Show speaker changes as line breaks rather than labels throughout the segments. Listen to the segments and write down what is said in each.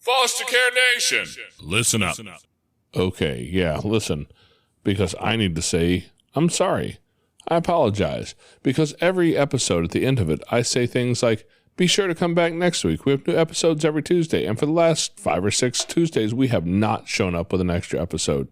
Foster Care Nation, listen up. Okay, yeah, listen, because I need to say, I'm sorry. I apologize, because every episode at the end of it, I say things like, be sure to come back next week. We have new episodes every Tuesday, and for the last 5 or 6 Tuesdays, we have not shown up with an extra episode.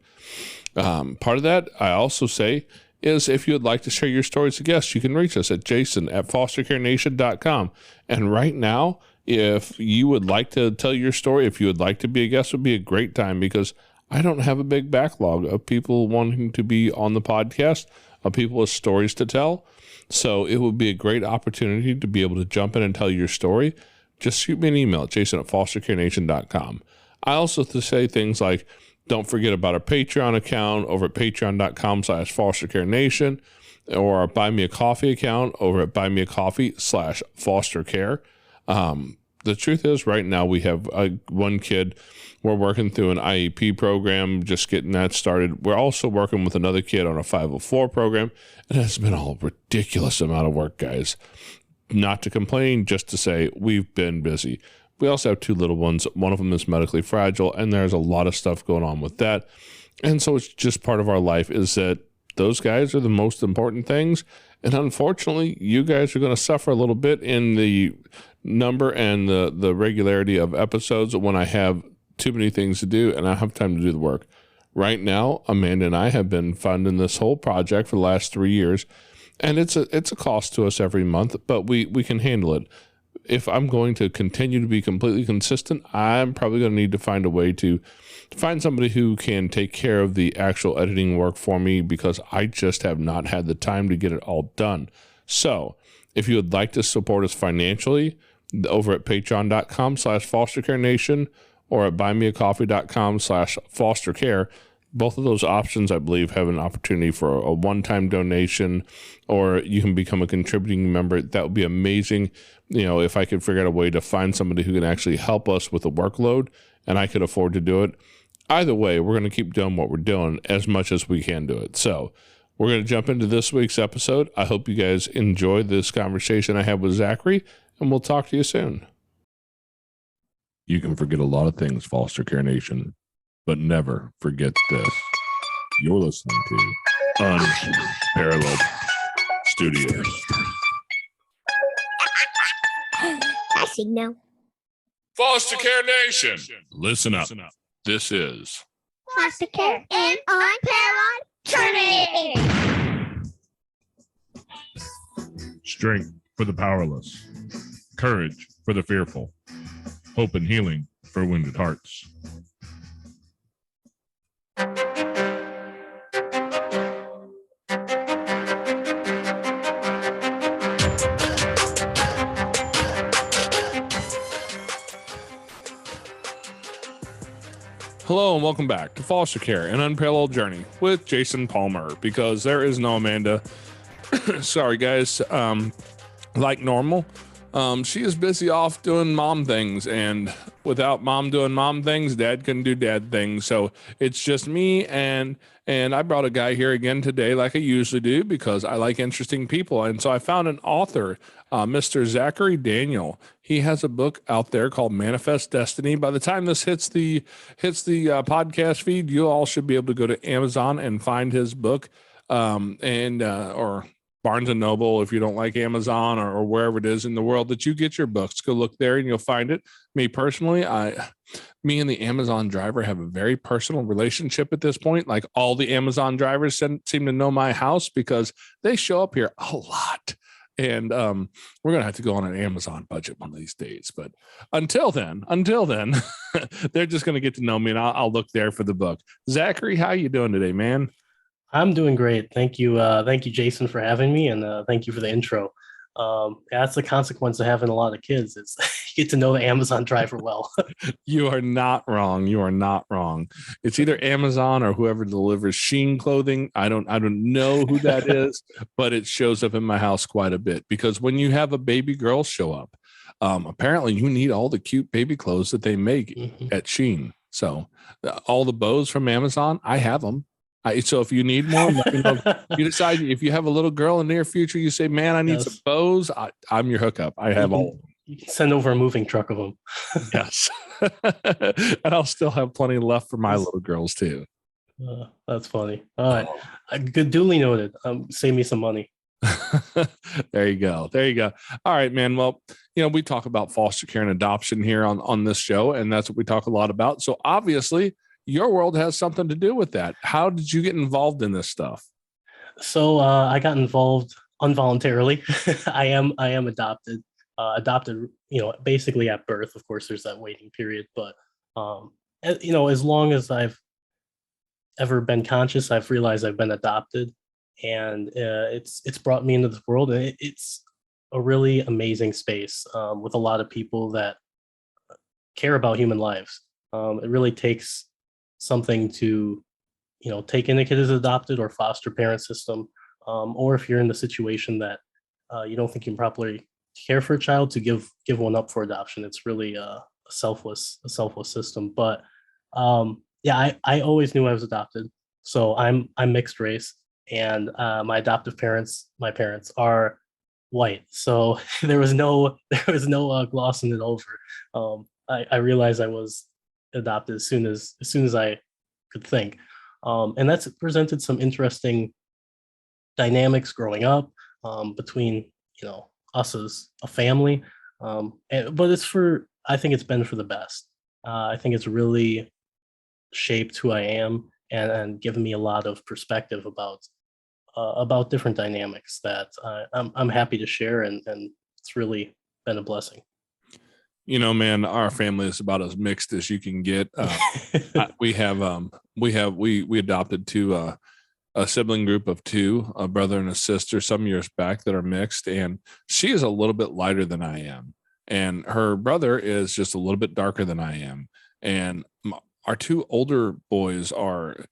Part of that, I also say, is if you would like to share your stories to guests, you can reach us at jason@fostercarenation.com. And right now, if you would like to tell your story, if you would like to be a guest, would be a great time, because I don't have a big backlog of people wanting to be on the podcast, of people with stories to tell. So it would be a great opportunity to be able to jump in and tell your story. Just shoot me an email at jason@fostercarenation.com. I also to say things like, don't forget about our Patreon account over at patreon.com/fostercarenation, or our Buy Me a Coffee account over at buymeacoffee/fostercare. The truth is, right now we have one kid. We're working through an IEP program, just getting that started. We're also working with another kid on a 504 program, and it's been a ridiculous amount of work, guys. Not to complain, just to say we've been busy. We also have 2 little ones. One of them is medically fragile, and there's a lot of stuff going on with that. And so it's just part of our life is that those guys are the most important things. And unfortunately, you guys are going to suffer a little bit in the number and the regularity of episodes when I have too many things to do and I don't have time to do the work. Right now, Amanda and I have been funding this whole project for the last 3 years, and it's a cost to us every month, but we can handle it. If I'm going to continue to be completely consistent, I'm probably going to need to find a way to find somebody who can take care of the actual editing work for me, because I just have not had the time to get it all done. So if you would like to support us financially, over at patreon.com/fostercarenation or at buymeacoffee.com/fostercare, both of those options, I believe, have an opportunity for a one-time donation, or you can become a contributing member. That would be amazing. You know, if I could figure out a way to find somebody who can actually help us with the workload and I could afford to do it. Either way, we're going to keep doing what we're doing as much as we can do it. So we're going to jump into this week's episode. I hope you guys enjoyed this conversation I had with Zachary, and we'll talk to you soon. You can forget a lot of things, Foster Care Nation, but never forget this. You're listening to Unparalleled Studios.
I signal.
Foster Care Nation, listen up. This is
Foster Care and Unparalleled Journey.
strength for the powerless, courage for the fearful, hope and healing for wounded hearts. Hello and welcome back to Foster Care, an Unparalleled Journey with Jason Palmer, because there is no Amanda. Sorry, guys. Like normal, she is busy off doing mom things, and without mom doing mom things, dad can do dad things. So it's just me, and I brought a guy here again today, like I usually do, because I like interesting people. And so I found an author, Mr. Zachary Daniel. He has a book out there called Manifest Destiny. By the time this hits the podcast feed, you all should be able to go to Amazon and find his book, or Barnes and Noble, if you don't like Amazon, or wherever it is in the world that you get your books. Go look there and you'll find it. Me personally, me and the Amazon driver have a very personal relationship at this point. Like, all the Amazon drivers seem to know my house because they show up here a lot. And we're going to have to go on an Amazon budget one of these days. But until then, they're just going to get to know me, and I'll look there for the book. Zachary, how you doing today, man?
I'm doing great. Thank you. Thank you, Jason, for having me. And thank you for the intro. That's the consequence of having a lot of kids, is you get to know the Amazon driver well.
You are not wrong. You are not wrong. It's either Amazon or whoever delivers Sheen clothing. I don't know who that is, but it shows up in my house quite a bit, because when you have a baby girl show up, apparently you need all the cute baby clothes that they make at Sheen. So all the bows from Amazon, I have them. So if you need more, you decide if you have a little girl in the near future, you say, man, I need some bows. I'm your hookup. I have all of them.
You can send over a moving truck of them.
Yes. And I'll still have plenty left for my little girls too.
That's funny. All right. Good, duly noted. Save me some money.
There you go. There you go. All right, man. Well, we talk about foster care and adoption here on this show, and that's what we talk a lot about. So obviously, your world has something to do with that. How did you get involved in this stuff?
So I got involved involuntarily. I am adopted. Adopted, basically at birth. Of course, there's that waiting period, but as long as I've ever been conscious, I've realized I've been adopted, and it's brought me into this world, and it's a really amazing space with a lot of people that care about human lives. It really takes something to take in a kid as adopted or foster parent system, or if you're in the situation that you don't think you can properly care for a child, to give one up for adoption. It's really a selfless system. But I always knew I was adopted. So I'm mixed race, and my adoptive parents, my parents, are white. So there was no glossing it over. I realized I was adopted as soon as I could think, and that's presented some interesting dynamics growing up between us as a family. But I think it's been for the best. I think it's really shaped who I am and given me a lot of perspective about different dynamics that I'm happy to share, and it's really been a blessing.
Man, our family is about as mixed as you can get. We adopted a sibling group of two, a brother and a sister, some years back, that are mixed, and she is a little bit lighter than I am, and her brother is just a little bit darker than I am, and our two older boys are,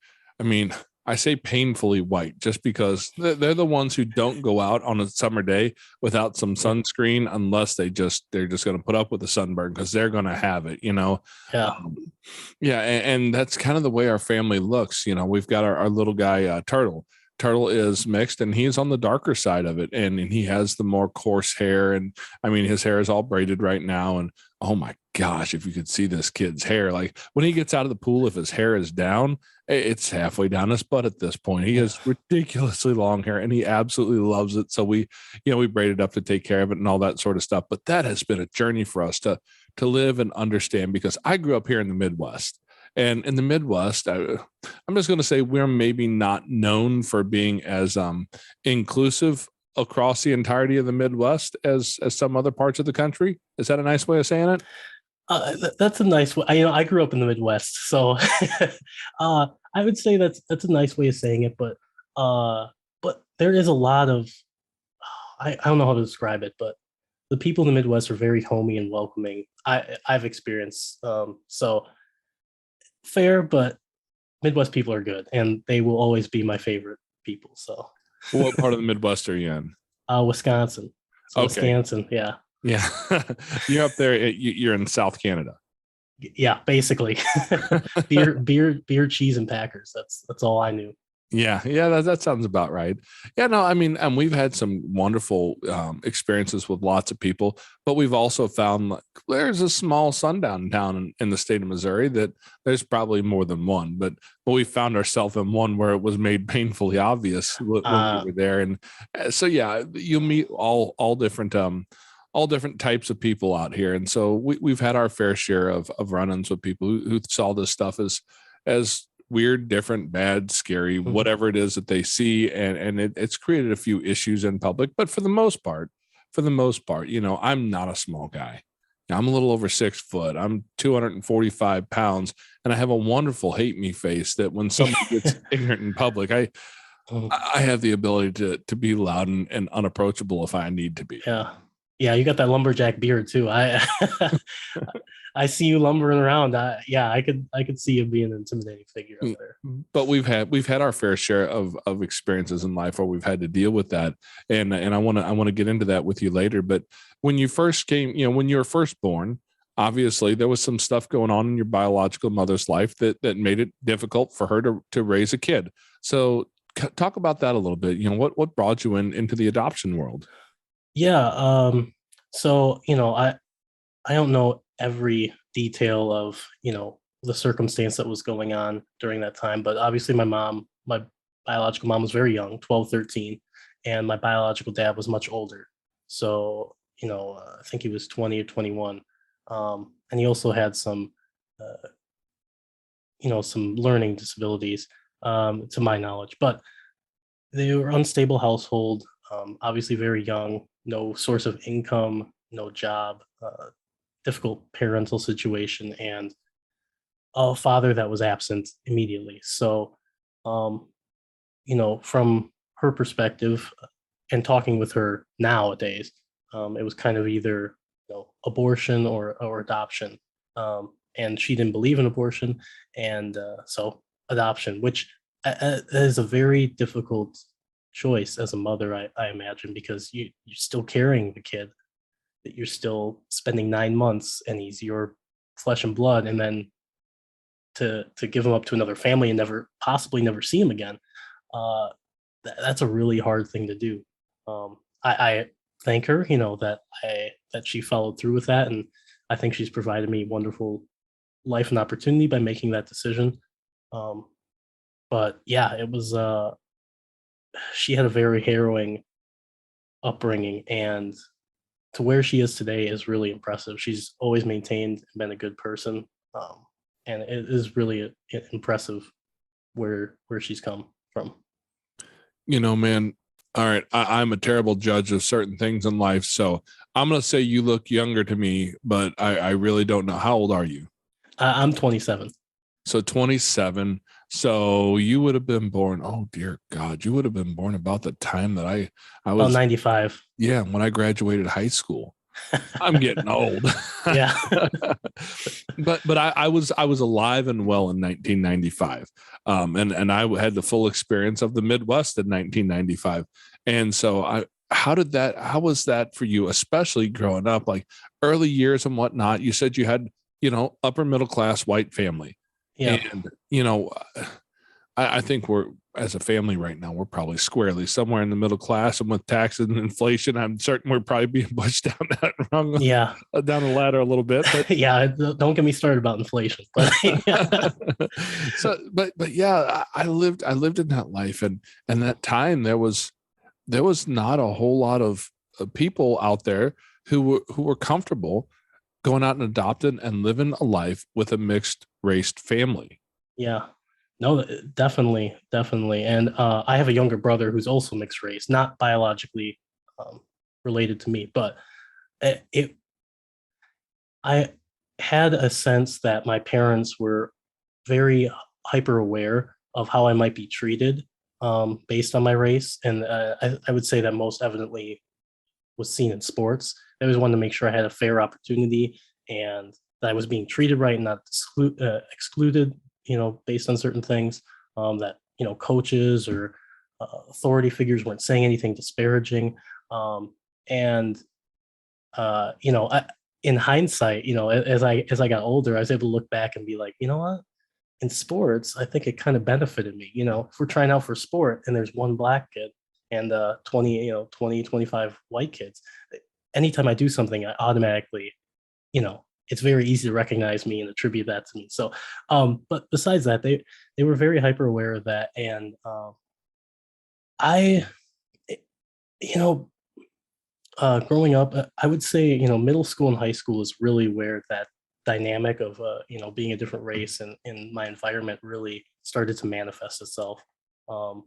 I say painfully white, just because they're the ones who don't go out on a summer day without some sunscreen, unless they're just going to put up with the sunburn, because they're going to have it,
Yeah.
And that's kind of the way our family looks. We've got our little guy, Turtle. Turtle is mixed, and he's on the darker side of it, and he has the more coarse hair, and his hair is all braided right now, and oh my gosh, if you could see this kid's hair, like when he gets out of the pool, if his hair is down, it's halfway down his butt at this point. He has ridiculously long hair, and he absolutely loves it. So we braid it up to take care of it and all that sort of stuff. But that has been a journey for us to live and understand, because I grew up here in the Midwest. And in the Midwest, I'm just going to say we're maybe not known for being as inclusive across the entirety of the Midwest as some other parts of the country. Is that a nice way of saying it?
That's a nice way. I grew up in the Midwest, so I would say that's a nice way of saying it. But there is a lot of I don't know how to describe it, but the people in the Midwest are very homey and welcoming. I've experienced so fair, but Midwest people are good, and they will always be my favorite people. So,
what part of the Midwest are you in?
Wisconsin. So okay. Wisconsin, yeah.
Yeah, you're up there. You're in South Canada.
Yeah, basically. beer, cheese, and Packers. That's all I knew.
Yeah, that sounds about right. Yeah, no, and we've had some wonderful experiences with lots of people, but we've also found like there's a small sundown town in the state of Missouri that there's probably more than one, but we found ourselves in one where it was made painfully obvious when we were there, and so yeah, you meet all different types of people out here, and so we've had our fair share of run-ins with people who saw this stuff as weird, different, bad, scary, whatever it is that they see, and it's created a few issues in public. But for the most part, I'm not a small guy. I'm a little over 6 foot. I'm 245 pounds, and I have a wonderful hate me face that when somebody gets ignorant in public, I have the ability to be loud and unapproachable if I need to be.
Yeah, you got that lumberjack beard too. I see you lumbering around. I could see you being an intimidating figure up there.
But we've had our fair share of experiences in life where we've had to deal with that, and I want to get into that with you later. But when you first came, when you were first born, obviously there was some stuff going on in your biological mother's life that made it difficult for her to raise a kid. So talk about that a little bit. What brought you into the adoption world?
Yeah. So I don't know every detail of, the circumstance that was going on during that time, but obviously my biological mom was very young, 12, 13, and my biological dad was much older. So, I think he was 20 or 21. And he also had uh, some learning disabilities, to my knowledge, but they were unstable household, obviously very young, no source of income, no job, difficult parental situation, and a father that was absent immediately. So, um, from her perspective, and talking with her nowadays, it was kind of either abortion or adoption, and she didn't believe in abortion, and so adoption, which is a very difficult choice as a mother, I imagine, because you're still carrying the kid, that you're still spending 9 months, and he's your flesh and blood, and then to give him up to another family and never see him again. Uh, that's a really hard thing to do. I thank her, that she followed through with that, and I think she's provided me wonderful life and opportunity by making that decision. Um, but yeah, it was. She had a very harrowing upbringing, and to where she is today is really impressive. She's always maintained and been a good person, and it is really impressive where she's come from.
Man, all right, I'm a terrible judge of certain things in life, so I'm gonna say you look younger to me, but I really don't know. How old are you?
I'm 27.
So 27. So you would have been born. Oh dear God, you would have been born about the time that I
About
was.
95.
Yeah, when I graduated high school. I'm getting old.
Yeah.
but I was alive and well in 1995, and I had the full experience of the Midwest in 1995, and so how was that for you, especially growing up, like early years and whatnot? You said you had upper middle class white family,
Yeah.
and I think we're, as a family right now, we're probably squarely somewhere in the middle class, and with taxes and inflation, I'm certain we're probably being pushed down that rung,
Yeah.
down the ladder a little bit. But
Yeah. Don't get me started about inflation. But yeah.
so, but yeah, I lived in that life, and that time there was not a whole lot of people out there who were comfortable going out and adopting and living a life with a mixed race family.
Yeah. No, definitely, definitely. And I have a younger brother who's also mixed race, not biologically um, related to me, but it I had a sense that my parents were very hyper aware of how I might be treated, based on my race, and I would say that most evidently was seen in sports. They always wanted to make sure I had a fair opportunity, and that I was being treated right and not excluded, based on certain things. That coaches or authority figures weren't saying anything disparaging, and in hindsight, as I got older, I was able to look back and be like, you know what? In sports, I think it kind of benefited me. If we're trying out for sport and there's one black kid and 25 white kids, anytime I do something, I automatically, it's very easy to recognize me and attribute that to me. So, but besides that, they were very hyper aware of that, and I, you know, growing up, I would say, middle school and high school is really where that dynamic of, being a different race and in my environment really started to manifest itself. Um,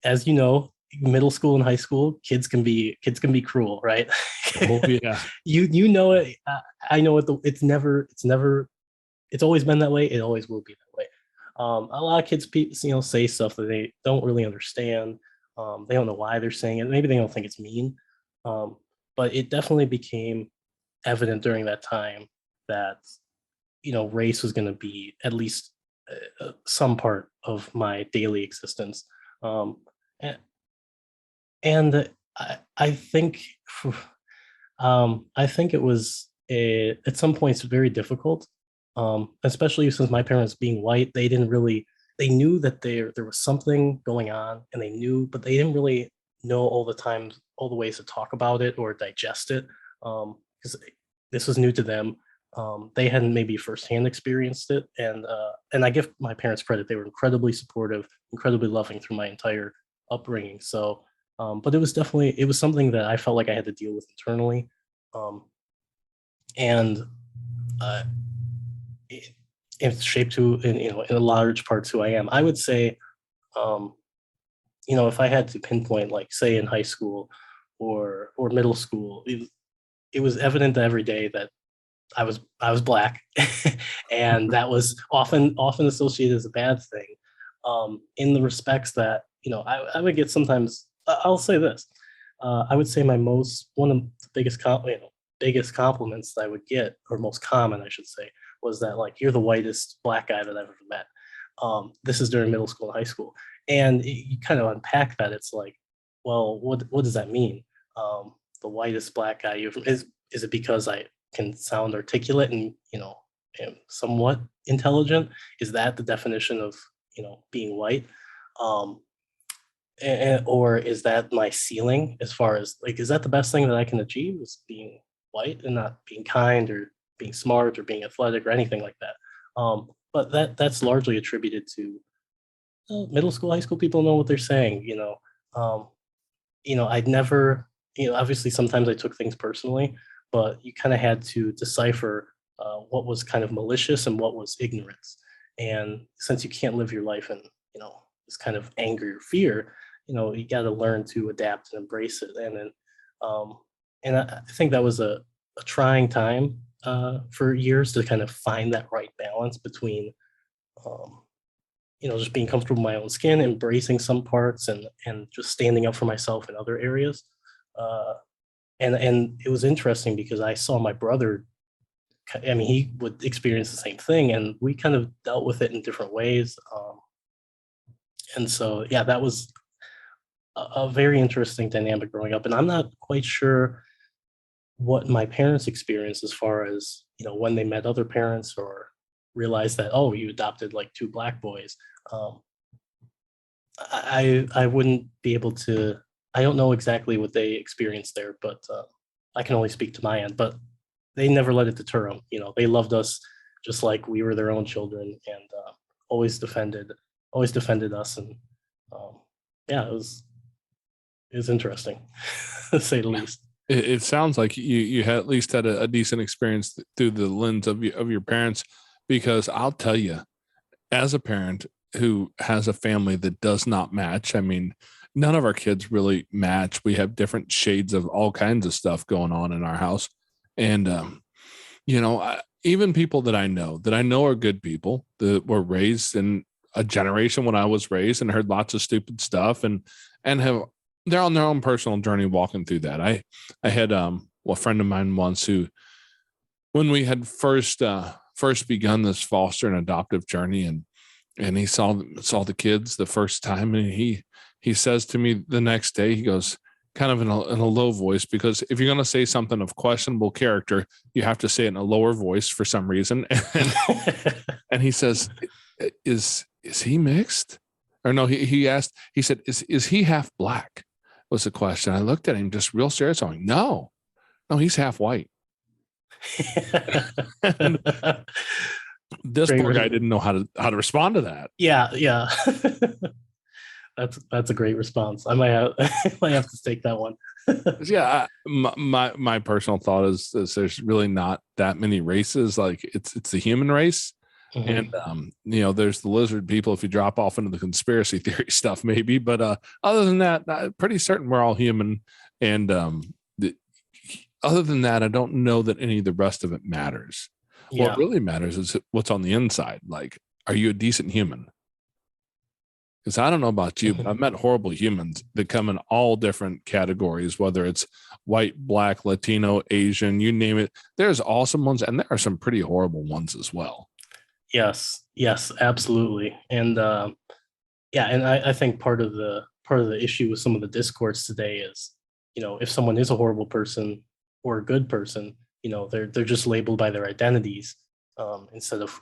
as you know, middle school and high school, kids can be cruel, right?
Oh yeah.
You know it. I know it. It's always been that way. It always will be that way. A lot of kids, say stuff that they don't really understand. They don't know why they're saying it. Maybe they don't think it's mean. Um, but it definitely became evident during that time that race was going to be at least some part of my daily existence. Um, and, and I think I think it was at some points very difficult, especially since my parents being white, they knew that there was something going on, and they knew, but they didn't really know all the ways to talk about it or digest it. Because this was new to them. They hadn't maybe firsthand experienced it, and I give my parents credit. They were incredibly supportive, incredibly loving through my entire upbringing. So, but it was something that I felt like I had to deal with internally, and uh, it, it's shaped in a large parts who I am. I would say, um, if I had to pinpoint, like say in high school or middle school, it was evident every day that I was black, and that was often associated as a bad thing. In the respects that I would get sometimes. I'll say this. I would say one of the biggest compliments that I would get, or most common, I should say, was that like you're the whitest black guy that I've ever met. This is during middle school and high school, and you kind of unpack that. It's like, well, what does that mean? The whitest black guy is it because I can sound articulate and am somewhat intelligent? Is that the definition of being white? Um, or is that my ceiling, as far as like, is that the best thing that I can achieve, is being white and not being kind or being smart or being athletic or anything like that? But that's largely attributed to middle school, high school people know what they're saying. I'd never, obviously sometimes I took things personally, but you kind of had to decipher what was kind of malicious and what was ignorance. And since you can't live your life in, this kind of anger or fear, you got to learn to adapt and embrace it. And then, I think that was a trying time for years to kind of find that right balance between, just being comfortable in my own skin, embracing some parts, and just standing up for myself in other areas. And it was interesting because I saw my brother. I mean, he would experience the same thing, and we kind of dealt with it in different ways. And so, yeah, that was a very interesting dynamic growing up. And I'm not quite sure what my parents experienced as far as when they met other parents or realized that, oh, you adopted like two black boys. I wouldn't be able to. I don't know exactly what they experienced there, but I can only speak to my end. But they never let it deter them. They loved us just like we were their own children, and always defended us. And yeah, it was interesting, to say the least.
It sounds like you had at least had a decent experience through the lens of your parents, because I'll tell you, as a parent who has a family that does not match, I mean, none of our kids really match. We have different shades of all kinds of stuff going on in our house. And, even people that I know are good people that were raised in a generation when I was raised and heard lots of stupid stuff and they're on their own personal journey walking through that. I had, a friend of mine once who, when we had first begun this foster and adoptive journey, and he saw the kids the first time, and he says to me the next day, he goes, kind of in a low voice, because if you're going to say something of questionable character, you have to say it in a lower voice for some reason. And he says, is he mixed? Or no, he asked, he said, is he half black? Was the question. I looked at him just real serious. I'm like, no, he's half white. And this poor guy didn't know how to respond to that.
Yeah. That's a great response. I might have to take that one.
Yeah, my personal thought is there's really not that many races. Like it's the human race. Mm-hmm. And there's the lizard people if you drop off into the conspiracy theory stuff, maybe. But other than that, I'm pretty certain we're all human. And other than that, I don't know that any of the rest of it matters. Yeah. What really matters is what's on the inside. Like, are you a decent human? Because I don't know about you, but I've met horrible humans that come in all different categories, whether it's white, black, Latino, Asian, you name it. There's awesome ones, and there are some pretty horrible ones as well.
Yes, absolutely. And and I think part of the issue with some of the discourse today is, if someone is a horrible person or a good person, they're just labeled by their identities, instead of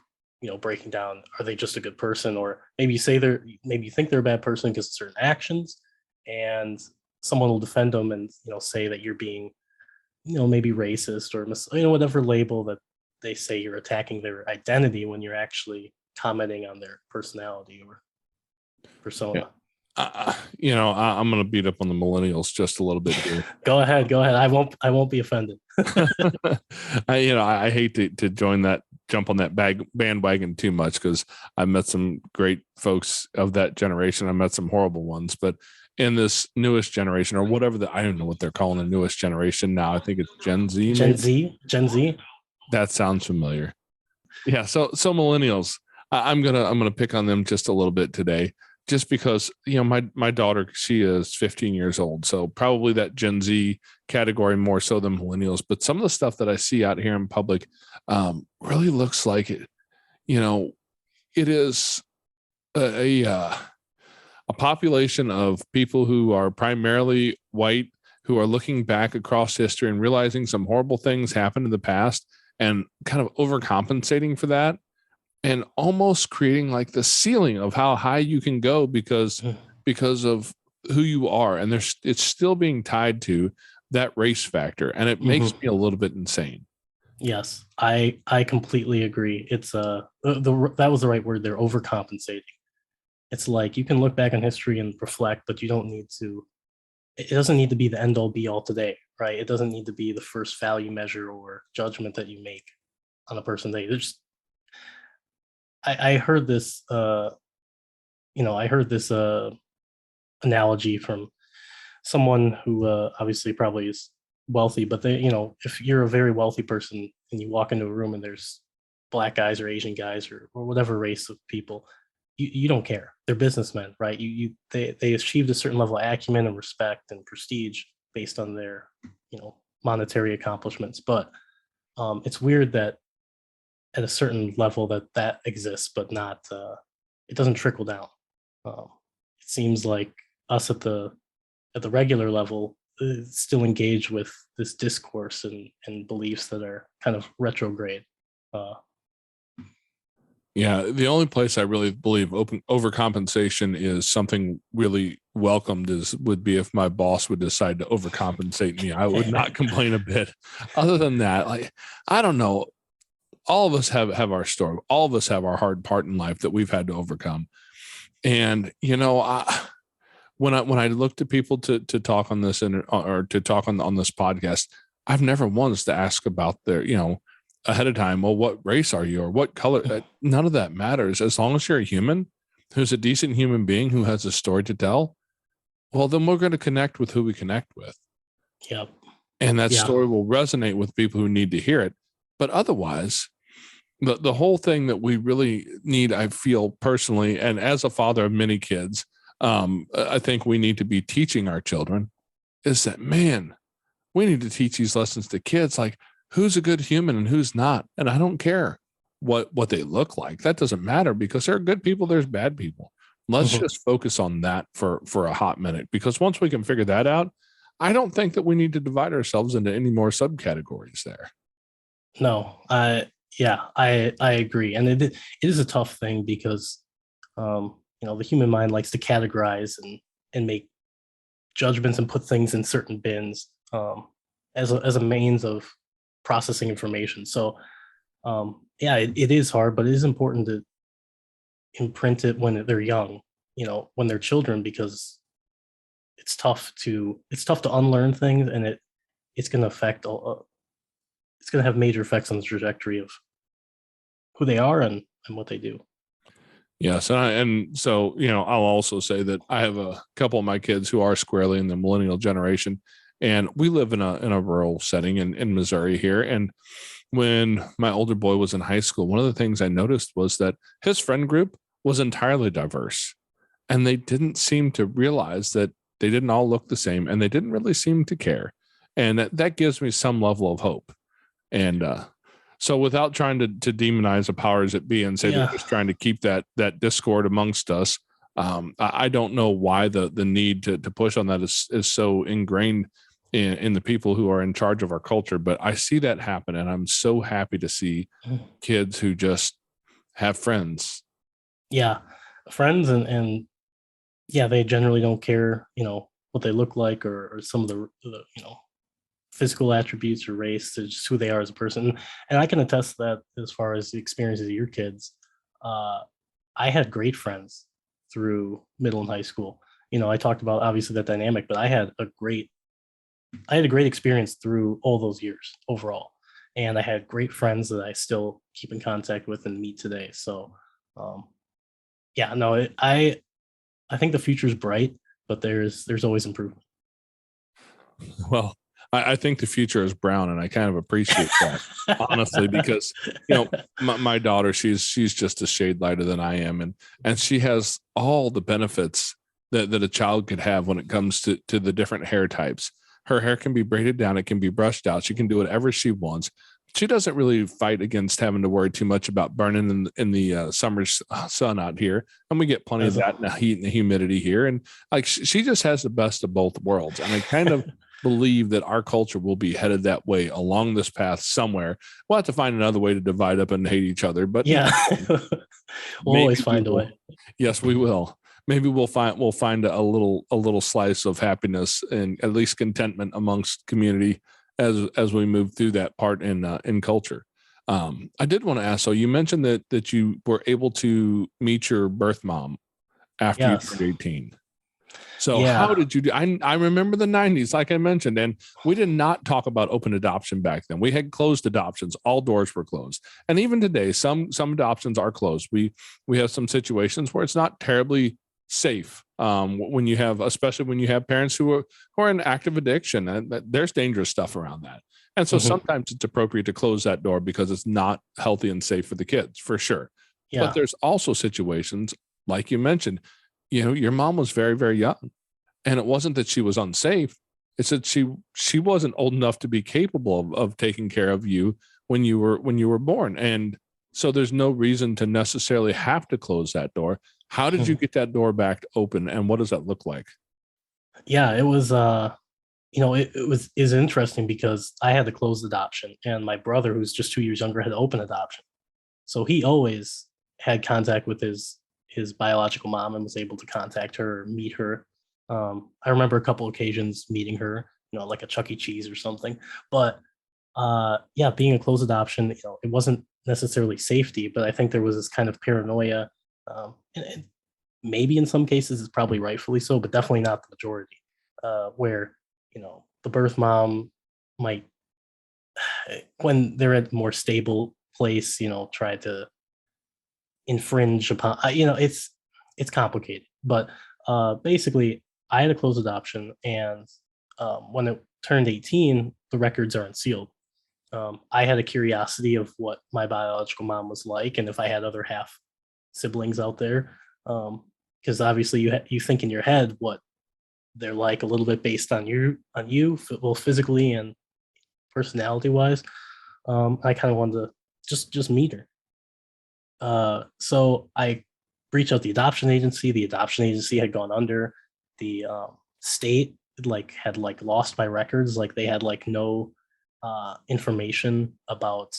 breaking down, are they just a good person? Or maybe you think they're a bad person because of certain actions, and someone will defend them and say that you're being maybe racist or whatever label that they say you're attacking their identity when you're actually commenting on their personality or persona.
I'm going to beat up on the millennials just a little bit here.
Go ahead. I won't be offended.
I hate to jump on that bandwagon too much, because I met some great folks of that generation. I met some horrible ones, but in this newest generation, or whatever I don't know what they're calling the newest generation now. I think it's Gen Z.
Gen Z.
That sounds familiar. Yeah. So millennials, I'm gonna pick on them just a little bit today, just because my daughter, she is 15 years old, so probably that Gen Z category more so than millennials. But some of the stuff that I see out here in public really looks like it. It is a population of people who are primarily white, who are looking back across history and realizing some horrible things happened in the past and kind of overcompensating for that, and almost creating like the ceiling of how high you can go because of who you are. And it's still being tied to that race factor. And it makes me a little bit insane.
Yes, I completely agree. It's that was the right word. They're overcompensating. It's like you can look back on history and reflect, but you don't need to. It doesn't need to be the end all be all today, right? It doesn't need to be the first value measure or judgment that you make on a person. I heard this. I heard this analogy from someone who obviously probably is wealthy, but if you're a very wealthy person and you walk into a room and there's black guys or Asian guys or whatever race of people, you don't care. They're businessmen, right? They achieved a certain level of acumen and respect and prestige based on their monetary accomplishments. But it's weird that at a certain level that exists, but not it doesn't trickle down. It seems like us at the regular level still engage with this discourse and beliefs that are kind of retrograde.
Yeah, the only place I really believe overcompensation is something really welcomed would be if my boss would decide to overcompensate me. I would not complain a bit. Other than that, like, I don't know. All of us have our story. All of us have our hard part in life that we've had to overcome. And when I look to people to talk on this or to talk on this podcast, I've never once to ask about their ahead of time, well, what race are you or what color? None of that matters. As long as you're a human who's a decent human being who has a story to tell, well, then we're going to connect with who we connect with.
Yep.
And that story will resonate with people who need to hear it. But otherwise, the whole thing that we really need, I feel personally, and as a father of many kids, I think we need to be teaching our children is that, man, we need to teach these lessons to kids, like who's a good human and who's not. And I don't care what they look like. That doesn't matter, because there are good people, there's bad people. Let's just focus on that for a hot minute, because once we can figure that out, I don't think that we need to divide ourselves into any more subcategories there.
No, I agree. And it is a tough thing because, the human mind likes to categorize and make judgments and put things in certain bins as a means of processing information. So, it is hard, but it is important to imprint it when they're young, when they're children, because it's tough to unlearn things, and it's going to affect it's going to have major effects on the trajectory of who they are and what they do.
Yes. And so, I'll also say that I have a couple of my kids who are squarely in the millennial generation, and we live in a rural setting in Missouri here. And when my older boy was in high school, one of the things I noticed was that his friend group was entirely diverse, and they didn't seem to realize that they didn't all look the same, and they didn't really seem to care. And that gives me some level of hope. And so without trying to demonize the powers that be and say they're just trying to keep that discord amongst us, I don't know why the need to push on that is so ingrained in the people who are in charge of our culture. But I see that happen, and I'm so happy to see kids who just have friends.
Yeah, friends, and they generally don't care, what they look like or some of the physical attributes or race to just who they are as a person. And I can attest to that as far as the experiences of your kids. I had great friends through middle and high school. I talked about obviously that dynamic, but I had a great experience through all those years overall. And I had great friends that I still keep in contact with and meet today. So, yeah, no, I think the future is bright, but there's always improvement.
Well, I think the future is brown, and I kind of appreciate that, honestly, because my daughter, she's just a shade lighter than I am, and she has all the benefits that a child could have when it comes to the different hair types. Her hair can be braided down, it can be brushed out, she can do whatever she wants. She doesn't really fight against having to worry too much about burning in the summer sun out here, and we get plenty of that in the heat and the humidity here. And like she just has the best of both worlds, and I kind of believe that our culture will be headed that way along this path somewhere. We'll have to find another way to divide up and hate each other, but
yeah, we'll always find a way.
Yes, we will. Maybe we'll find a little slice of happiness and at least contentment amongst community as we move through that part in culture. I did want to ask, so you mentioned that you were able to meet your birth mom after you turned 18. So how did you do? I remember the 90s, like I mentioned, and we did not talk about open adoption back then. We had closed adoptions. All doors were closed. And even today, some adoptions are closed. We have some situations where it's not terribly safe when you have, especially when you have parents who are in active addiction, and there's dangerous stuff around that. And so sometimes it's appropriate to close that door because it's not healthy and safe for the kids, for sure. Yeah. But there's also situations, like you mentioned, your mom was very, very young, and it wasn't that she was unsafe. It's that she wasn't old enough to be capable of taking care of you when you were born. And so there's no reason to necessarily have to close that door. How did you get that door back open, and what does that look like?
Yeah, it was it was interesting because I had to close adoption, and my brother, who's just 2 years younger, had open adoption. So he always had contact with his biological mom and was able to contact her or meet her. I remember a couple occasions meeting her, like a Chuck E. Cheese or something. But being a closed adoption, it wasn't necessarily safety, but I think there was this kind of paranoia. And maybe in some cases it's probably rightfully so, but definitely not the majority, where, the birth mom might, when they're at a more stable place, try to infringe upon, it's complicated. But basically, I had a closed adoption, and when it turned 18, the records are unsealed. I had a curiosity of what my biological mom was like, and if I had other half siblings out there, because obviously you think in your head what they're like a little bit based on you, well, physically and personality wise. I kind of wanted to just meet her. So I reached out the adoption agency. The adoption agency had gone under. The state had lost my records. They had no information about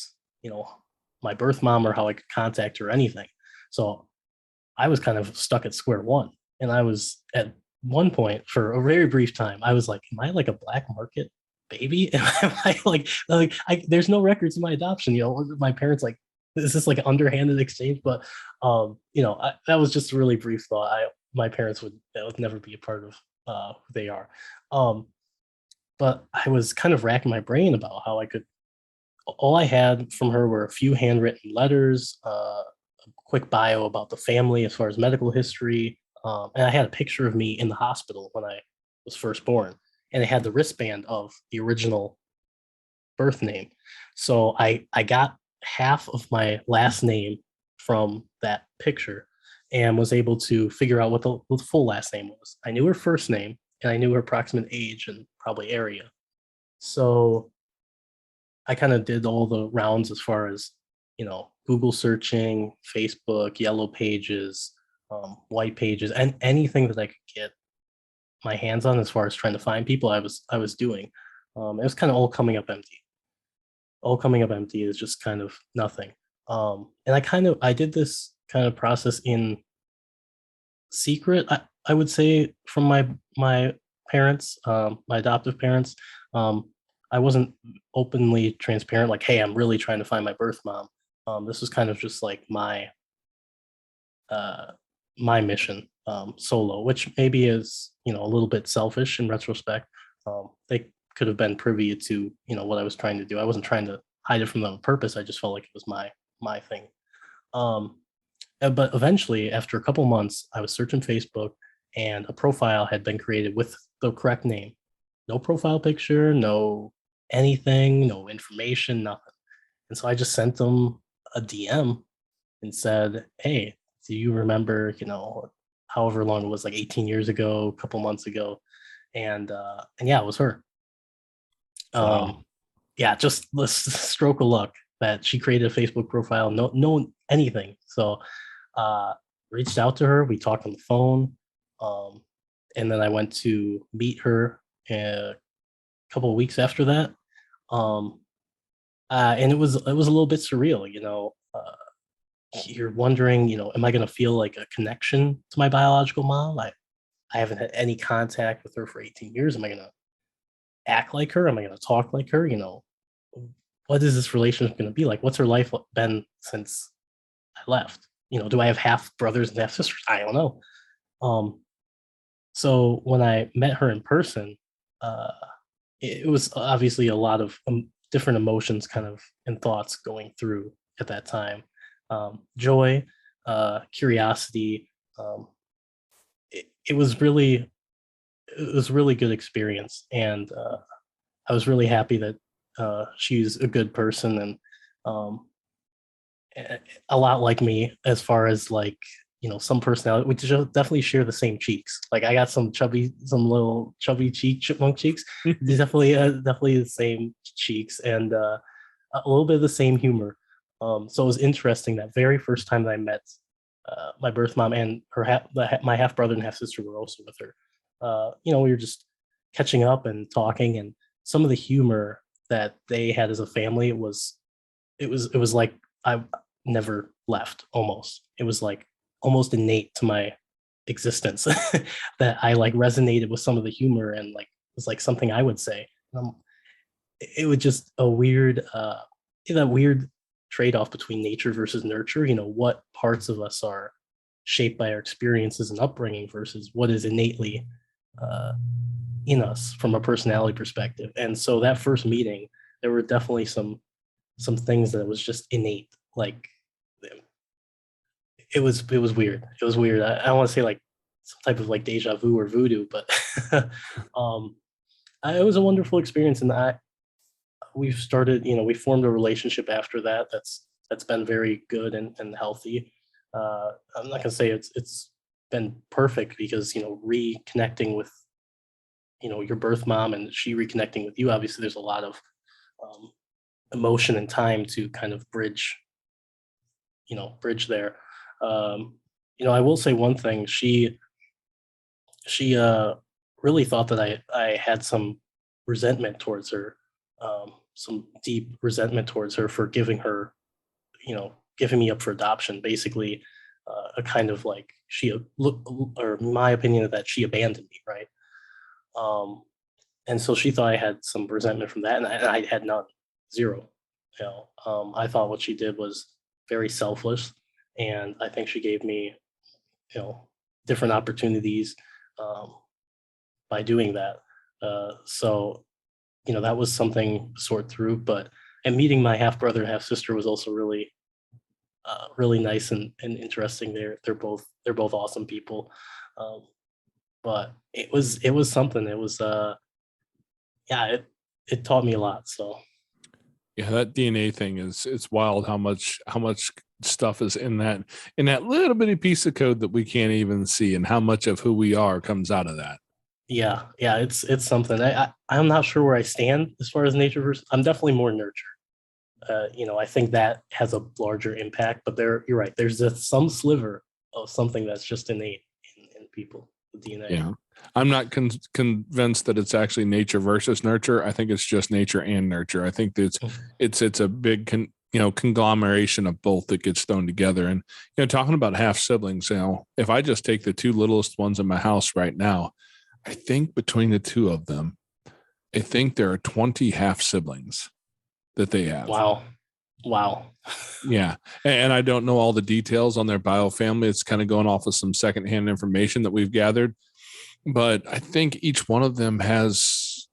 my birth mom or how I could contact her or anything. So I was kind of stuck at square one. And I was at one point for a very brief time, I was like, am I a black market baby? Am I there's no records of my adoption. My parents is this an underhanded exchange? But that was just a really brief thought. My parents would never be a part of who they are. But I was kind of racking my brain about how I could. All I had from her were a few handwritten letters, a quick bio about the family as far as medical history, and I had a picture of me in the hospital when I was first born, and it had the wristband of the original birth name. So I got half of my last name from that picture and was able to figure out what the full last name was. I knew her first name, and I knew her approximate age and probably area. So I kind of did all the rounds as far as, Google searching, Facebook, Yellow Pages, White Pages, and anything that I could get my hands on as far as trying to find people. I was doing. It was kind of all coming up empty. All coming up empty is just kind of nothing. And I did this kind of process in secret, I would say, from my parents, my adoptive parents. I wasn't openly transparent, like, hey, I'm really trying to find my birth mom. This was kind of just like uh, my mission, solo, which maybe is, a little bit selfish in retrospect. They could have been privy to, what I was trying to do. I wasn't trying to hide it from them on purpose. I just felt like it was my thing. Um, but eventually, after a couple months, I was searching Facebook, and a profile had been created with the correct name. No profile picture, no anything, no information, nothing. And so I just sent them a DM and said, "Hey, do you remember, however long it was, like 18 years ago, a couple months ago?" And yeah, it was her.
Wow.
Yeah, just the stroke of luck that she created a Facebook profile, no anything. So uh reached out to her, we talked on the phone, um and then I went to meet her a couple of weeks after that. Um and it was a little bit surreal, you're wondering, am I going to feel like a connection to my biological mom? I haven't had any contact with her for 18 years. Am I going to act like her? Am I going to talk like her? What is this relationship going to be like? What's her life been since I left? Do I have half brothers and half sisters? I don't know. Um, so when I met her in person, uh, it was obviously a lot of different emotions kind of and thoughts going through at that time. Joy, curiosity. Um, it was really good experience, and I was really happy that she's a good person, and um, a lot like me as far as like, some personality. We definitely share the same cheeks. Like I got some little chubby chipmunk cheeks. Definitely the same cheeks, and a little bit of the same humor. So it was interesting that very first time that I met my birth mom, and my half brother and half sister were also with her. We were just catching up and talking, and some of the humor that they had as a family, it was like I never left. Almost, it was like almost innate to my existence that I like resonated with some of the humor, and like it was like something I would say. It was just a weird, that weird trade-off between nature versus nurture. What parts of us are shaped by our experiences and upbringing versus what is innately uh, in us from a personality perspective. And so that first meeting, there were definitely some things that was just innate. Like it was weird. It was weird. I don't want to say like some type of like deja vu or voodoo, but um, it was a wonderful experience, and we've started. We formed a relationship after that. That's been very good and healthy. I'm not gonna say it's been perfect, because reconnecting with your birth mom and she reconnecting with you, obviously there's a lot of um, emotion and time to kind of bridge there. um, I will say one thing. She really thought that I had some resentment towards her, some deep resentment towards her for giving me up for adoption, basically. A kind of like she look, or my opinion of that, she abandoned me, right? um, and so she thought I had some resentment from that, and I had none, zero. I thought what she did was very selfless, and I think she gave me, you know, different opportunities um, by doing that. So, that was something to sort through. But and meeting my half brother and half sister was also really nice and interesting. They're both awesome people. Um, but it was something. It was yeah, it taught me a lot. So
Yeah, that DNA thing is it's wild how much stuff is in that little bitty piece of code that we can't even see, and how much of who we are comes out of that.
yeah, it's something. I'm not sure where I stand as far as nature versus. I'm definitely more nurture. I think that has a larger impact. But you're right. There's just some sliver of something that's just innate in people, the DNA.
Yeah. I'm not convinced that it's actually nature versus nurture. I think it's just nature and nurture. I think that it's a big conglomeration of both that gets thrown together. And talking about half siblings, if I just take the two littlest ones in my house right now, I think between the two of them, I think there are 20 half siblings that they have.
Wow.
Yeah. And I don't know all the details on their bio family. It's kind of going off of some secondhand information that we've gathered. But I think each one of them has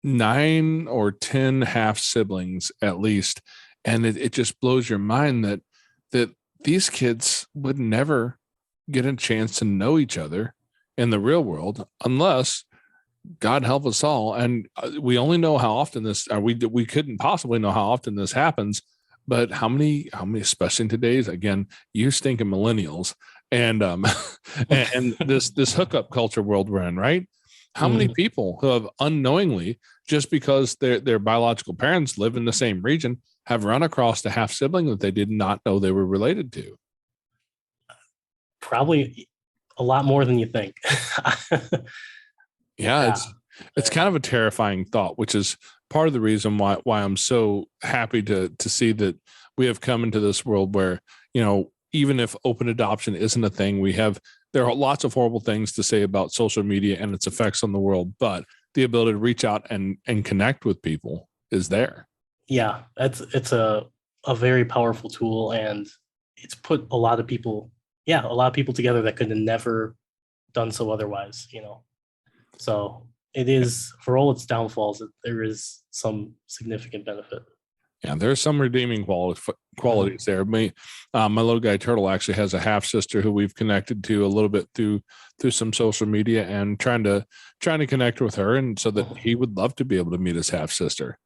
9 or 10 half siblings at least. And it just blows your mind that these kids would never get a chance to know each other in the real world unless God help us all. And we only know how often we couldn't possibly know how often this happens, but how many, especially in today's, again, you stinking millennials and, and this hookup culture world we're in, right? How many people who have unknowingly, just because their biological parents live in the same region, have run across a half sibling that they did not know they were related to?
Probably a lot more than you think.
Yeah, it's kind of a terrifying thought, which is part of the reason why I'm so happy to see that we have come into this world where, even if open adoption isn't a thing, there are lots of horrible things to say about social media and its effects on the world, but the ability to reach out and connect with people is there.
Yeah, it's a very powerful tool, and it's put a lot of people together that could have never done so otherwise, So it is, for all its downfalls, there is some significant benefit.
Yeah, there's some redeeming qualities there. My little guy Turtle actually has a half sister who we've connected to a little bit through some social media and trying to connect with her, and so that he would love to be able to meet his half sister.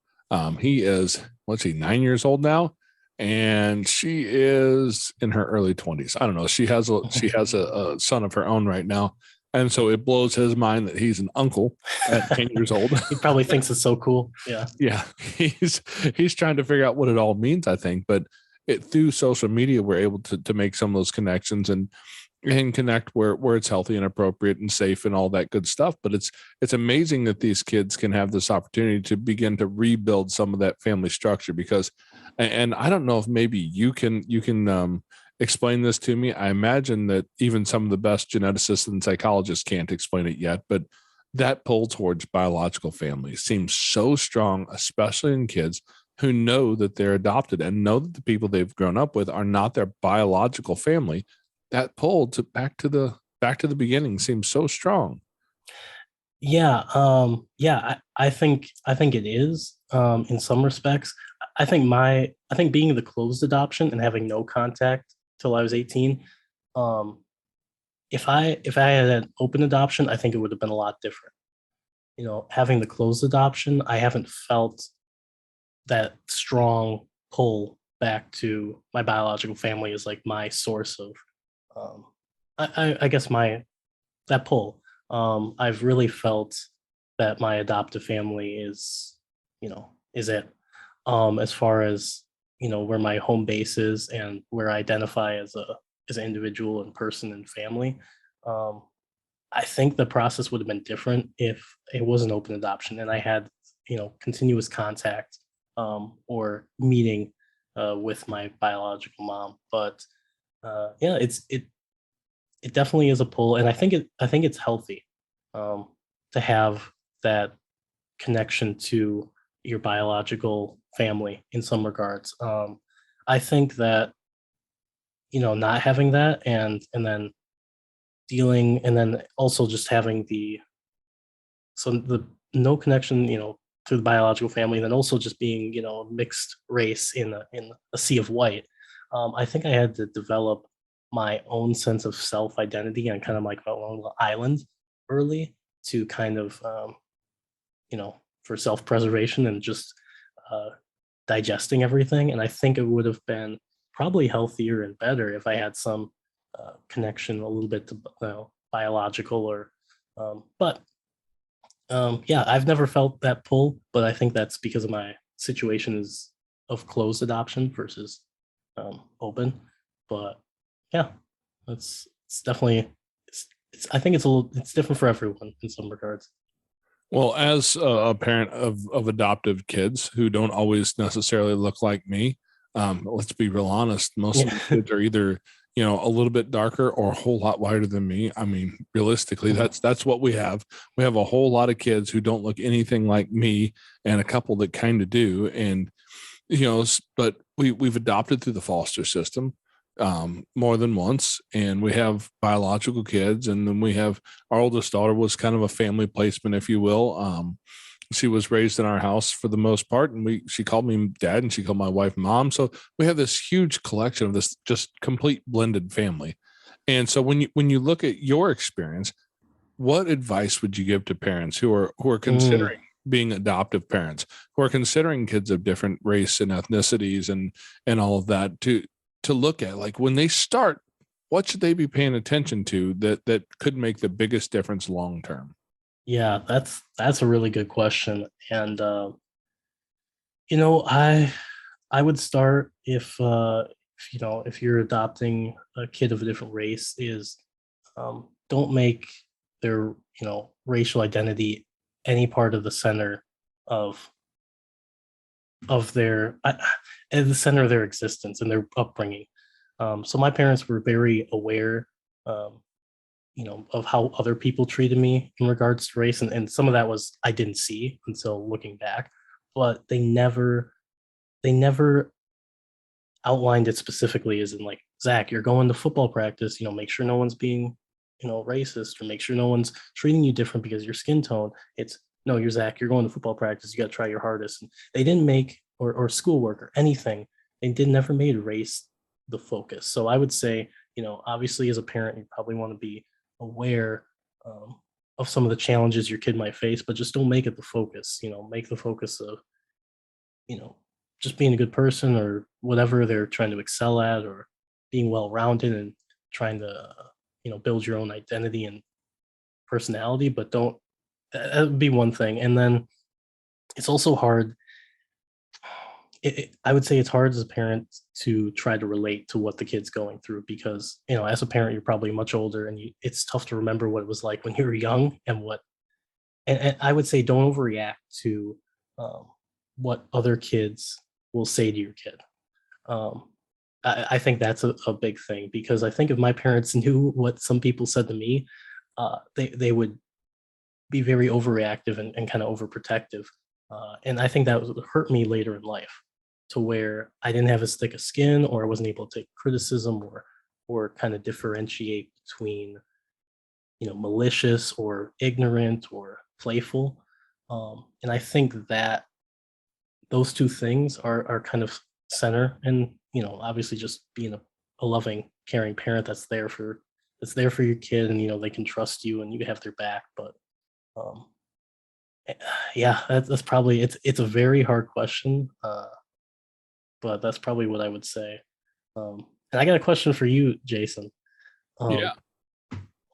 He is 9 years old now, and she is in her early 20s. I don't know. She has a son of her own right now. And so it blows his mind that he's an uncle at 10 years old.
He probably thinks it's so cool. Yeah.
Yeah. He's trying to figure out what it all means, I think. But through social media, we're able to make some of those connections and connect where it's healthy and appropriate and safe and all that good stuff. But it's amazing that these kids can have this opportunity to begin to rebuild some of that family structure, because, and I don't know if maybe you can explain this to me. I imagine that even some of the best geneticists and psychologists can't explain it yet, but that pull towards biological family seems so strong, especially in kids who know that they're adopted and know that the people they've grown up with are not their biological family. That pull back to the beginning seems so strong.
Yeah. I think it is, in some respects. I think being the closed adoption and having no contact till I was 18. If I had an open adoption, I think it would have been a lot different. Having the closed adoption, I haven't felt that strong pull back to my biological family as like my source of, I guess that pull. I've really felt that my adoptive family is it. As far as where my home base is and where I identify as an individual and person and family. I think the process would have been different if it was an open adoption and I had, continuous contact or meeting with my biological mom. But it definitely is a pull, and I think it's healthy to have that connection to your biological family in some regards. I think that not having that and then dealing, and then also just having the no connection to the biological family, and then also just being mixed race in a sea of white. I think I had to develop my own sense of self identity and kind of like my own little island early to kind of for self preservation and just digesting everything. And I think it would have been probably healthier and better if I had some connection a little bit to biological or I've never felt that pull, but I think that's because of my situation is of closed adoption versus open. But yeah, it's definitely I think it's different for everyone in some regards.
Well, as a parent of adoptive kids who don't always necessarily look like me, let's be real honest. Most of the kids are either, a little bit darker or a whole lot whiter than me. I mean, realistically, that's what we have. We have a whole lot of kids who don't look anything like me, and a couple that kind of do. And, but we've adopted through the foster system more than once, and we have biological kids. And then we have our oldest daughter was kind of a family placement, if you will. She was raised in our house for the most part, and she called me dad, and she called my wife mom. So we have this huge collection of this just complete blended family. And so when you look at your experience, what advice would you give to parents who are considering being adoptive parents, who are considering kids of different race and ethnicities and all of that, to look at, like, when they start, what should they be paying attention to that could make the biggest difference long term?
Yeah, that's a really good question. And I would start if you're adopting a kid of a different race, is don't make their racial identity any part of the center of their at the center of their existence and their upbringing. So my parents were very aware, of how other people treated me in regards to race, and some of that was I didn't see until looking back, but they never outlined it specifically as in, like, Zach, you're going to football practice, make sure no one's being racist, or make sure no one's treating you different because of your skin tone. It's, no, you're Zach, you're going to football practice, you got to try your hardest. And they didn't make, or schoolwork or anything, they never made race the focus. So I would say, obviously as a parent, you probably want to be aware of some of the challenges your kid might face, but just don't make it the focus. Make the focus of, just being a good person, or whatever they're trying to excel at, or being well-rounded and trying to, build your own identity and personality. But that would be one thing. And then it's also hard. I would say it's hard as a parent to try to relate to what the kid's going through, because, as a parent, you're probably much older, and it's tough to remember what it was like when you were young, and I would say don't overreact to what other kids will say to your kid. I think that's a big thing, because I think if my parents knew what some people said to me, they would be very overreactive and kind of overprotective. And I think that would hurt me later in life, to where I didn't have as thick a skin, or I wasn't able to take criticism, or kind of differentiate between, malicious or ignorant or playful. And I think that those two things are kind of center, and, obviously just being a loving, caring parent that's there for your kid, and, they can trust you and you have their back. But yeah, that's probably, it's a very hard question. But that's probably what I would say. And I got a question for you, Jason.
Yeah.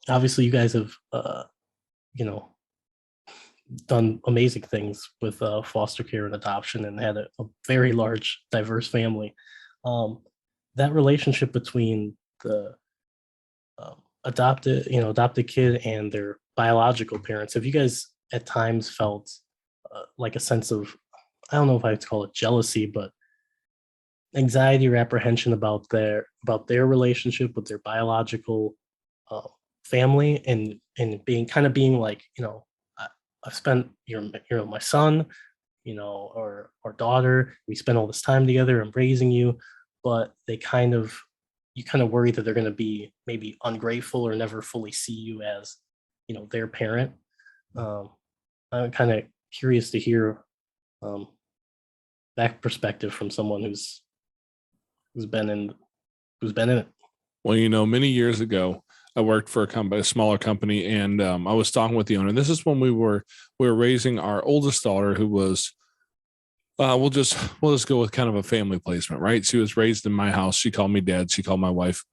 Obviously you guys have, done amazing things with foster care and adoption, and had a very large, diverse family. That relationship between the adopted kid and their biological parents, have you guys at times felt like a sense of, I don't know if I would call it jealousy, but anxiety or apprehension about their relationship with their biological family, and being like, I've spent you're my son, or daughter, we spent all this time together, I'm raising you, but you kind of worry that they're going to be maybe ungrateful, or never fully see you as, their parent. I'm kind of curious to hear that perspective from someone who's been in it.
Well, many years ago, I worked for a smaller company, and I was talking with the owner. This is when we were raising our oldest daughter, who was, we'll just go with kind of a family placement, right? She was raised in my house. She called me dad. She called my wife,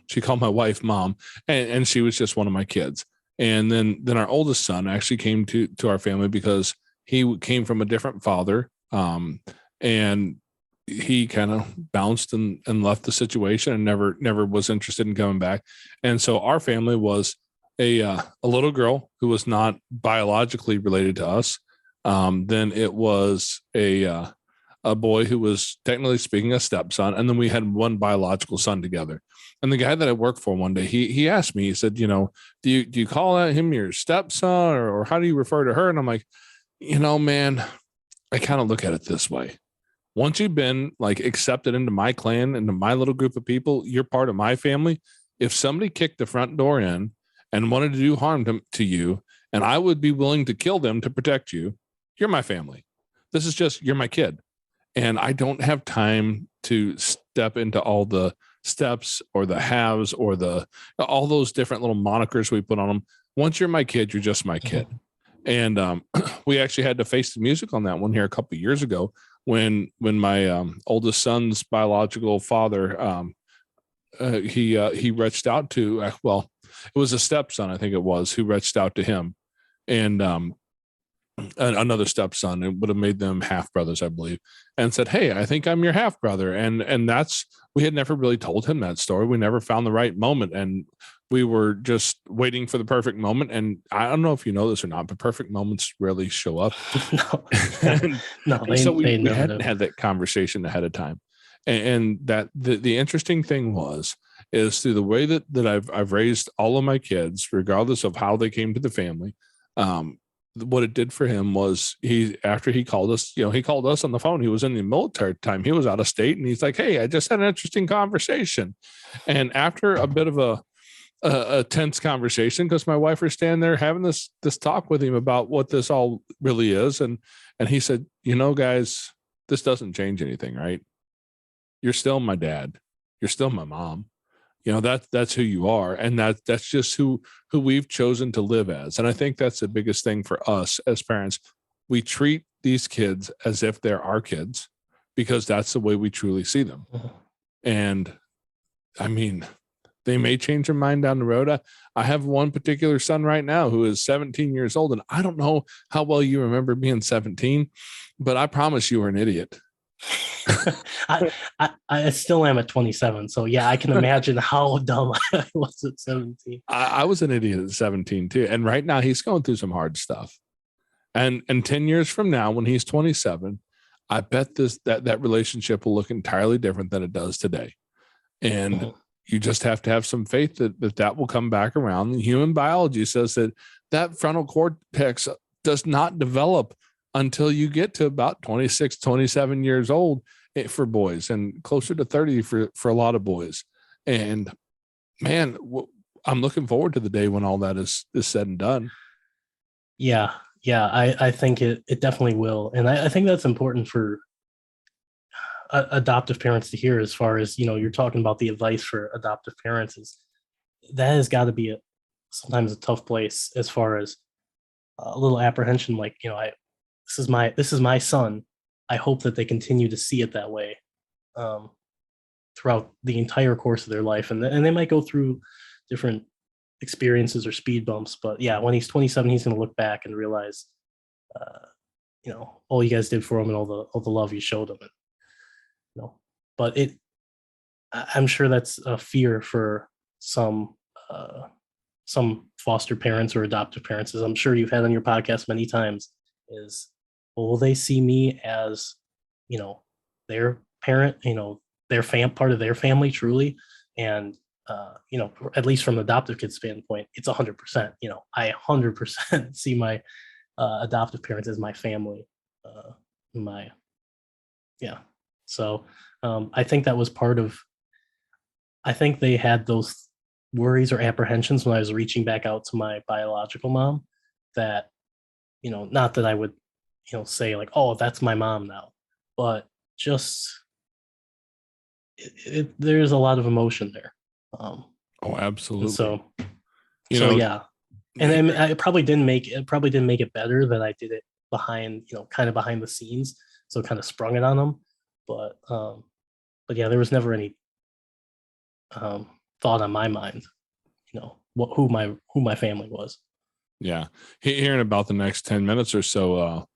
she called my wife mom, and she was just one of my kids. And then our oldest son actually came to our family because he came from a different father, and he kind of bounced and left the situation, and never was interested in coming back. And so our family was a little girl who was not biologically related to us. Then it was a a boy who was technically speaking a stepson, and then we had one biological son together. And the guy that I worked for one day, he asked me, he said, do you call him your stepson, or how do you refer to her? And I'm like, man, I kind of look at it this way. Once you've been like accepted into my clan, into my little group of people, you're part of my family. If somebody kicked the front door in and wanted to do harm to you, and I would be willing to kill them to protect you, you're my family. This is just, you're my kid. And I don't have time to step into all the steps or the halves or all those different little monikers we put on them. Once you're my kid, you're just my kid. And we actually had to face the music on that one here a couple of years ago when my oldest son's biological father, he reached out to, it was a stepson, I think it was, who reached out to him. And another stepson, it would have made them half brothers, I believe, and said, "Hey, I think I'm your half brother." And that's, we had never really told him that story. We never found the right moment, and we were just waiting for the perfect moment. And I don't know if you know this or not, but perfect moments rarely show up. So we hadn't had that conversation ahead of time. And that the interesting thing is through the way that I've raised all of my kids, regardless of how they came to the family, what it did for him was after he called us, he called us on the phone. He was in the military time. He was out of state, and he's like, "Hey, I just had an interesting conversation." And after a bit of a tense conversation, because my wife was standing there having this talk with him about what this all really is. And he said, "Guys, this doesn't change anything, right? You're still my dad. You're still my mom. That's who you are. And that's just who we've chosen to live as." And I think that's the biggest thing for us as parents. We treat these kids as if they're our kids, because that's the way we truly see them. And I mean, they may change their mind down the road. I have one particular son right now who is 17 years old. And I don't know how well you remember being 17, but I promise you were an idiot.
I still am at 27, so yeah, I can imagine how dumb I was at 17.
I was an idiot at 17 too, and right now he's going through some hard stuff. And 10 years from now, when he's 27, I bet that relationship will look entirely different than it does today. And you just have to have some faith that will come back around. Human biology says that frontal cortex does not develop until you get to about 26, 27 years old for boys, and closer to 30 for a lot of boys. And man, I'm looking forward to the day when all that is said and done.
Yeah. I think it definitely will. And I think that's important for adoptive parents to hear, as far as, you're talking about the advice for adoptive parents, is that has got to be sometimes a tough place, as far as a little apprehension. Like, this is my son. I hope that they continue to see it that way throughout the entire course of their life. And they might go through different experiences or speed bumps. But yeah, when he's 27, he's going to look back and realize, all you guys did for him, and all the love you showed him. But I'm sure that's a fear for some foster parents or adoptive parents, as I'm sure you've had on your podcast many times, is, will they see me as, their parent, part of their family truly? And, at least from the adoptive kid standpoint, it's 100%, I 100% see my adoptive parents as my family. So I think that was part of, I think they had those worries or apprehensions when I was reaching back out to my biological mom, that, not that I would, say like, "Oh, that's my mom now," but just there's a lot of emotion there.
Oh, absolutely.
So yeah. And then it probably didn't make it better that I did it behind, kind of behind the scenes. So kind of sprung it on them. But yeah, there was never any thought on my mind, who my family was.
Yeah. Here in about the next 10 minutes or so,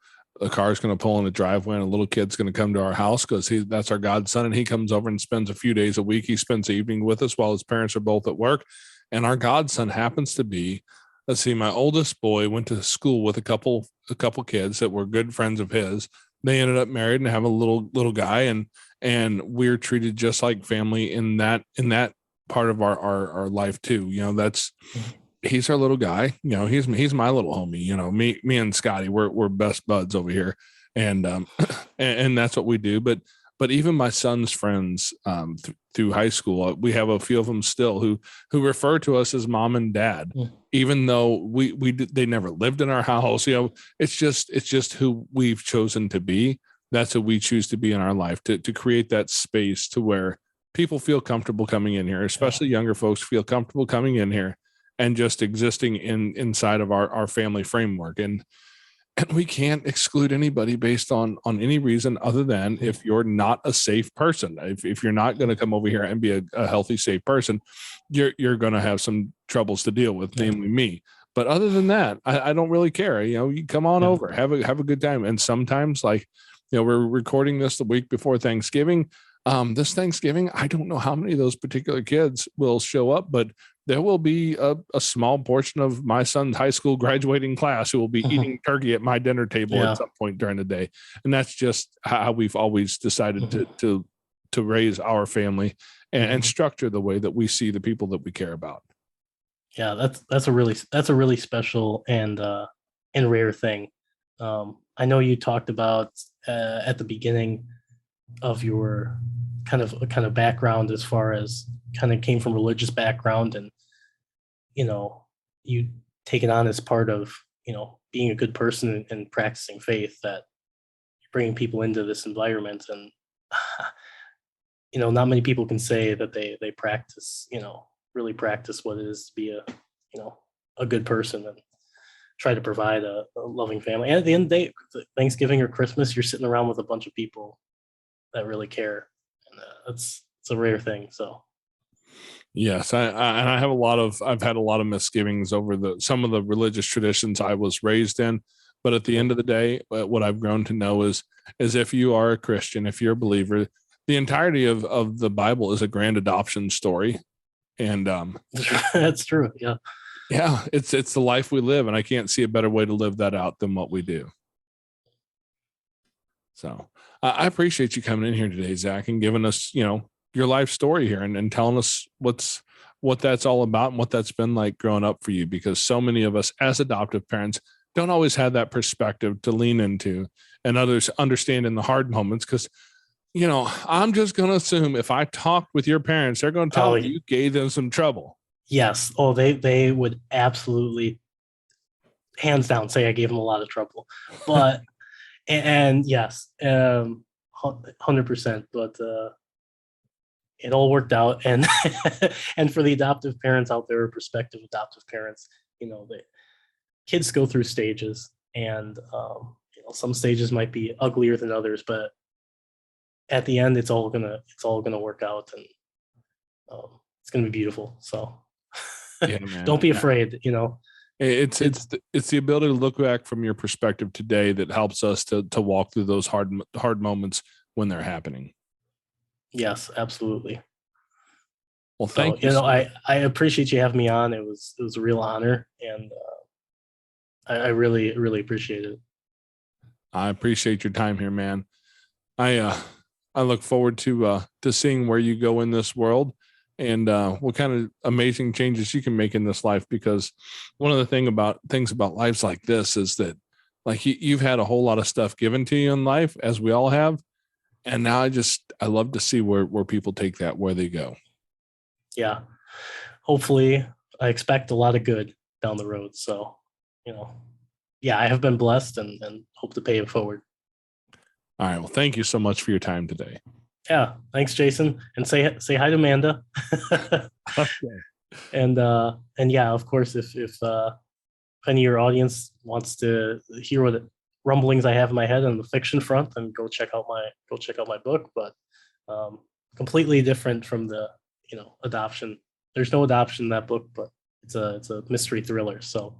a car's going to pull in the driveway, and a little kid's going to come to our house, because that's our godson, and he comes over and spends a few days a week. He spends the evening with us while his parents are both at work. And our godson happens to be, my oldest boy went to school with a couple kids that were good friends of his. they ended up married and have a little guy, and we're treated just like family in that part of our life too. That's he's our little guy. He's my little homie. Me and Scotty, we're best buds over here, and and that's what we do. But even my son's friends through high school, we have a few of them still who refer to us as mom and dad, even though they never lived in our house. It's just who we've chosen to be. That's who we choose to be in our life, to create that space to where people feel comfortable coming in here, especially younger folks feel comfortable coming in here and just existing inside of our family framework. And we can't exclude anybody based on any reason other than if you're not a safe person. If you're not going to come over here and be a healthy, safe person, you're going to have some troubles to deal with, namely me. But other than that, I don't really care. You come on over, have a good time. And sometimes, like, we're recording this the week before Thanksgiving. This Thanksgiving, I don't know how many of those particular kids will show up, but there will be a small portion of my son's high school graduating class who will be eating turkey at my dinner table at some point during the day. And that's just how we've always decided to raise our family and structure the way that we see the people that we care about.
Yeah, that's a really special and rare thing. I know you talked about at the beginning of your kind of background, as far as kind of came from religious background, and you take it on as part of being a good person and practicing faith, that you're bringing people into this environment. And not many people can say that they practice really practice what it is to be a good person and try to provide a loving family. And at the end of the day, Thanksgiving or Christmas, you're sitting around with a bunch of people that really care, and it's a rare thing. So
yes, I've had a lot of misgivings over some of the religious traditions I was raised in, but at the end of the day, what I've grown to know is if you are a Christian, if you're a believer, the entirety of the Bible is a grand adoption story. And
that's true.
Yeah, it's the life we live, and I can't see a better way to live that out than what we do. So I appreciate you coming in here today, Zach, and giving us, your life story here and telling us what that's all about and what that's been like growing up for you, because so many of us as adoptive parents don't always have that perspective to lean into, and others understand in the hard moments. Because, I'm just going to assume if I talked with your parents, they're going to tell me you gave them some trouble.
Yes. Oh, they would absolutely, hands down, say I gave them a lot of trouble. But and yes, 100%. But it all worked out, and and for the adoptive parents out there, prospective adoptive parents, the kids go through stages, and some stages might be uglier than others, but at the end, it's all gonna work out, and it's gonna be beautiful. So don't be afraid.
It's the ability to look back from your perspective today that helps us to walk through those hard moments when they're happening.
Yes, absolutely.
Well, thank you.
I appreciate you having me on. It was a real honor, and I really, really appreciate it.
I appreciate your time here, man. I look forward to seeing where you go in this world, and what kind of amazing changes you can make in this life. Because one of the things about lives like this is that, like, you've had a whole lot of stuff given to you in life, as we all have. And now I love to see where people take that, where they go.
Yeah. Hopefully, I expect a lot of good down the road. So, I have been blessed, and hope to pay it forward.
All right. Well, thank you so much for your time today.
Yeah. Thanks, Jason. And say hi to Amanda.
Okay.
And yeah, of course, if any of your audience wants to hear what rumblings I have in my head on the fiction front, then go check out my book. But completely different from the adoption. There's no adoption in that book, but it's a mystery thriller, so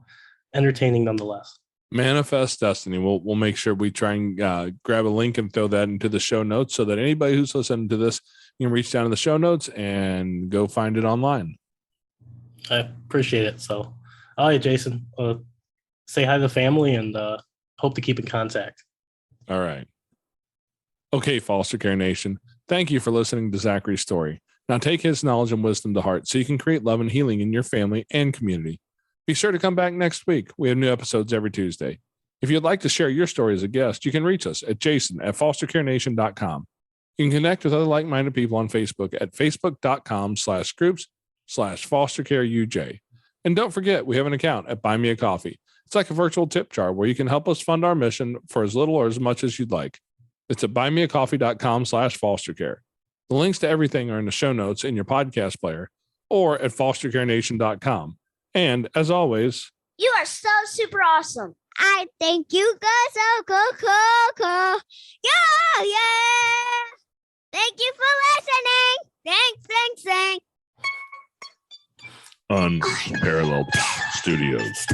entertaining nonetheless.
Manifest Destiny. We'll make sure we try and grab a link and throw that into the show notes, so that anybody who's listening to this, you can reach down to the show notes and go find it online.
I appreciate it. So, all right, Jason, say hi to the family, and hope to keep in contact.
All right. Okay, Foster Care Nation, thank you for listening to Zachary's story. Now take his knowledge and wisdom to heart so you can create love and healing in your family and community. Be sure to come back next week. We have new episodes every Tuesday. If you'd like to share your story as a guest, you can reach us at jason@fostercarenation.com. You can connect with other like-minded people on Facebook at facebook.com/groups/fostercareuj. And don't forget, we have an account at Buy Me a Coffee. It's like a virtual tip jar where you can help us fund our mission for as little or as much as you'd like. It's at buymeacoffee.com/fostercare. The links to everything are in the show notes in your podcast player or at fostercarenation.com. And as always,
You are so super awesome. I think you guys so cool. Yeah. Thank you for listening. Thanks.
Unparalleled Studios.